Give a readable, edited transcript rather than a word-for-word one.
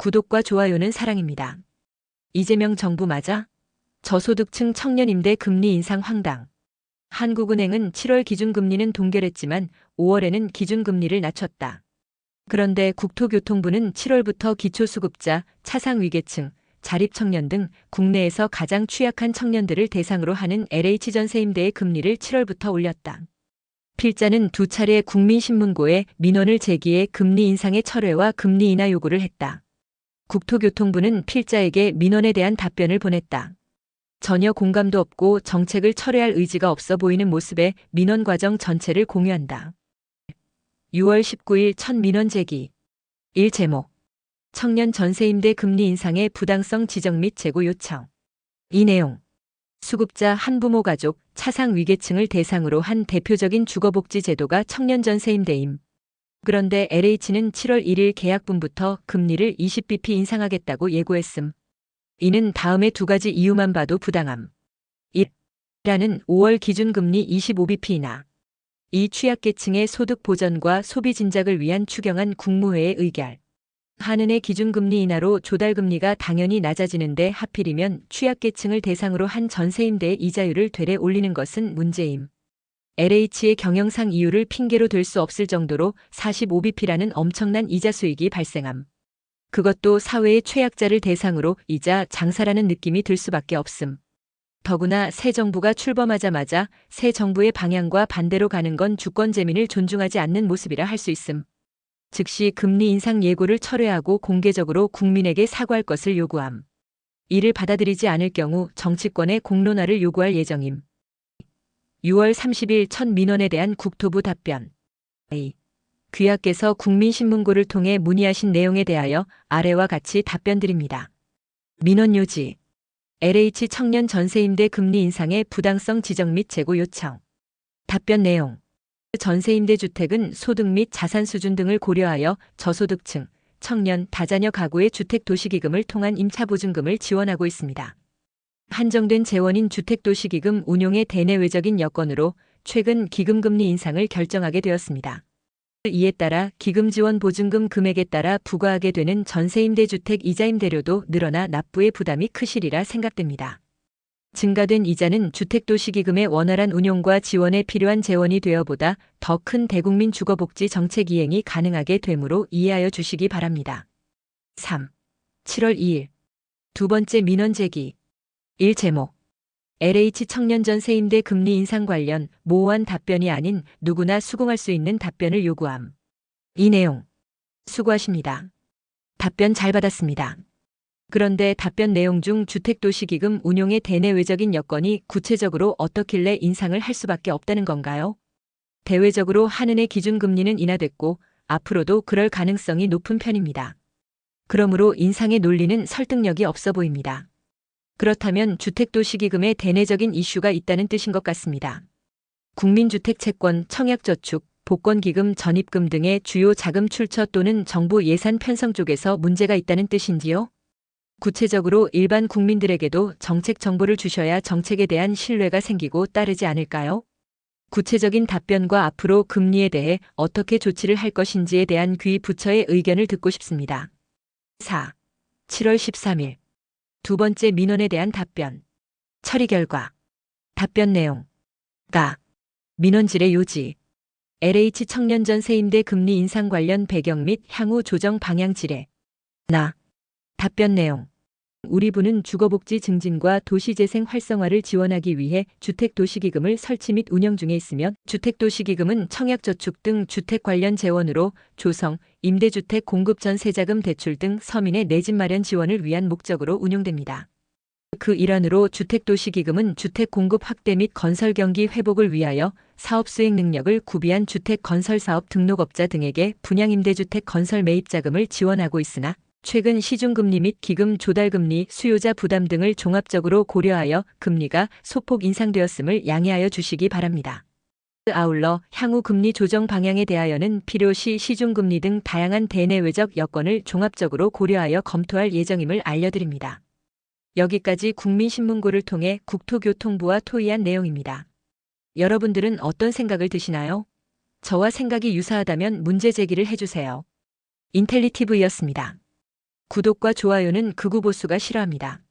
구독과 좋아요는 사랑입니다. 이재명 정부 맞아? 저소득층 청년 임대 금리 인상 황당. 한국은행은 7월 기준금리는 동결했지만 5월에는 기준금리를 낮췄다. 그런데 국토교통부는 7월부터 기초수급자, 차상위계층, 자립청년 등 국내에서 가장 취약한 청년들을 대상으로 하는 LH 전세임대의 금리를 7월부터 올렸다. 필자는 두 차례 국민신문고에 민원을 제기해 금리 인상의 철회와 금리 인하 요구를 했다. 국토교통부는 필자에게 민원에 대한 답변을 보냈다. 전혀 공감도 없고 정책을 철회할 의지가 없어 보이는 모습에 민원 과정 전체를 공유한다. 6월 19일 첫 민원 제기. 1 제목. 청년 전세임대 금리 인상의 부당성 지적 및 재고 요청. 이 내용. 수급자 한부모 가족, 차상 위계층을 대상으로 한 대표적인 주거복지 제도가 청년 전세임대임. 그런데 LH는 7월 1일 계약분부터 금리를 20bp 인상하겠다고 예고했음. 이는 다음의 두 가지 이유만 봐도 부당함. 1라는 5월 기준금리 25bp 인하. 이 취약계층의 소득 보전과 소비 진작을 위한 추경안 국무회의 의결. 한은의 기준금리 인하로 조달금리가 당연히 낮아지는데 하필이면 취약계층을 대상으로 한 전세임대의 이자율을 되레 올리는 것은 문제임. LH의 경영상 이유를 핑계로 댈 수 없을 정도로 45bp라는 엄청난 이자 수익이 발생함. 그것도 사회의 최약자를 대상으로 이자 장사라는 느낌이 들 수밖에 없음. 더구나 새 정부가 출범하자마자 새 정부의 방향과 반대로 가는 건 주권재민을 존중하지 않는 모습이라 할 수 있음. 즉시 금리 인상 예고를 철회하고 공개적으로 국민에게 사과할 것을 요구함. 이를 받아들이지 않을 경우 정치권의 공론화를 요구할 예정임. 6월 30일 첫 민원에 대한 국토부 답변. A. 귀하께서 국민신문고를 통해 문의하신 내용에 대하여 아래와 같이 답변드립니다. 민원 요지. LH 청년 전세임대 금리 인상의 부당성 지적 및 재고 요청. 답변 내용. 전세임대 주택은 소득 및 자산 수준 등을 고려하여 저소득층, 청년, 다자녀 가구의 주택도시기금을 통한 임차보증금을 지원하고 있습니다. 한정된 재원인 주택도시기금 운용의 대내외적인 여건으로 최근 기금금리 인상을 결정하게 되었습니다. 이에 따라 기금지원보증금 금액에 따라 부과하게 되는 전세임대주택 이자임대료도 늘어나 납부의 부담이 크시리라 생각됩니다. 증가된 이자는 주택도시기금의 원활한 운용과 지원에 필요한 재원이 되어보다 더 큰 대국민 주거복지 정책 이행이 가능하게 되므로 이해하여 주시기 바랍니다. 3. 7월 2일. 두 번째 민원 제기. 1 제목. LH 청년 전세임대 금리 인상 관련 모호한 답변이 아닌 누구나 수긍할 수 있는 답변을 요구함. 이 내용. 수고하십니다. 답변 잘 받았습니다. 그런데 답변 내용 중 주택도시기금 운용의 대내외적인 여건이 구체적으로 어떻길래 인상을 할 수밖에 없다는 건가요? 대외적으로 한은의 기준금리는 인하됐고 앞으로도 그럴 가능성이 높은 편입니다. 그러므로 인상의 논리는 설득력이 없어 보입니다. 그렇다면 주택도시기금에 대내적인 이슈가 있다는 뜻인 것 같습니다. 국민주택채권, 청약저축, 복권기금, 전입금 등의 주요 자금 출처 또는 정부 예산 편성 쪽에서 문제가 있다는 뜻인지요? 구체적으로 일반 국민들에게도 정책 정보를 주셔야 정책에 대한 신뢰가 생기고 따르지 않을까요? 구체적인 답변과 앞으로 금리에 대해 어떻게 조치를 할 것인지에 대한 귀 부처의 의견을 듣고 싶습니다. 4. 7월 13일. 두 번째 민원에 대한 답변. 처리 결과. 답변 내용. 가. 민원질의 요지. LH 청년 전세임대 금리 인상 관련 배경 및 향후 조정 방향 질의. 나. 답변 내용. 우리 부는 주거복지 증진과 도시재생 활성화를 지원하기 위해 주택도시기금을 설치 및 운영 중에 있으며 주택도시기금은 청약저축 등 주택 관련 재원으로 조성, 임대주택 공급 전 세자금 대출 등 서민의 내 집 마련 지원을 위한 목적으로 운용됩니다. 그 일환으로 주택도시기금은 주택 공급 확대 및 건설 경기 회복을 위하여 사업 수행 능력을 구비한 주택 건설 사업 등록업자 등에게 분양임대주택 건설 매입자금을 지원하고 있으나 최근 시중금리 및 기금 조달금리, 수요자 부담 등을 종합적으로 고려하여 금리가 소폭 인상되었음을 양해하여 주시기 바랍니다. 아울러 향후 금리 조정 방향에 대하여는 필요시 시중금리 등 다양한 대내외적 여건을 종합적으로 고려하여 검토할 예정임을 알려드립니다. 여기까지 국민신문고를 통해 국토교통부와 토의한 내용입니다. 여러분들은 어떤 생각을 드시나요? 저와 생각이 유사하다면 문제 제기를 해주세요. 인텔리티브였습니다. 구독과 좋아요는 극우 보수가 싫어합니다.